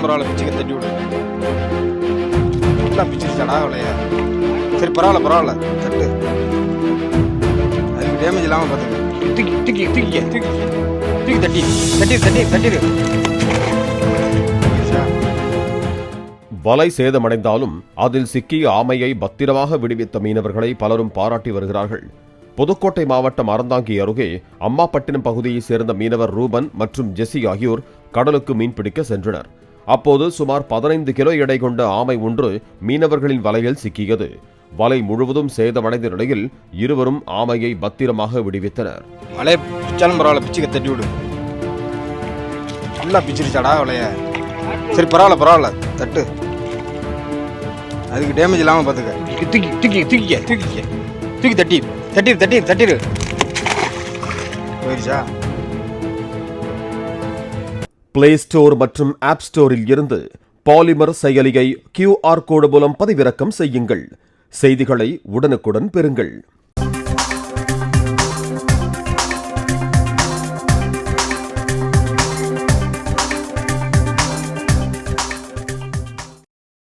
பிச்சாலும் பரவாயில்ல, பிச்சுக்கு தட்டி விடு. நல்லா பிச்சிருச்சாடா அவளையா? சரி பரவாயில்ல தட்டு. அதுக்கு டேமேஜ் இல்லாமல் பார்த்துக்க. தூக்கி தட்டிடு. வலை சேதமடைந்தாலும் அதில் சிக்கிய ஆமையை பத்திரமாக விடுவித்த மீனவர்களை பலரும் பாராட்டி வருகிறார்கள். புதுக்கோட்டை மாவட்டம் அறந்தாங்கி அருகே அம்மாப்பட்டினம் பகுதியைச் சேர்ந்த மீனவர் ரூபன் மற்றும் ஜெசி ஆகியோர் கடலுக்கு மீன்பிடிக்க சென்றனர். அப்போது சுமார் 15 கிலோ எடை கொண்ட ஆமை ஒன்று மீனவர்களின் வலையில் சிக்கியது. வலை முழுவதும் சேதமடைந்த நிலையில் இருவரும் ஆமையை பத்திரமாக விடுவித்தனர். வலையை பிச்சாலும் பரவாயில்ல, பிச்சுக்க தட்டி விடு. நல்லா பிச்சிருச்சாடா அவளையா? சரி பரவாயில்ல தட்டு. அதுக்கு டேமேஜ் இல்லாமல் பார்த்துக்க. தூக்கி தட்டிடு. போயிடுச்சா? பிளே ஸ்டோர் மற்றும் ஆப் ஸ்டோரில் இருந்து பாலிமர் செயலியை QR கோடு மூலம் பதிவிறக்கம் செய்யுங்கள். செய்திகளை உடனுக்குடன் பெறுங்கள்.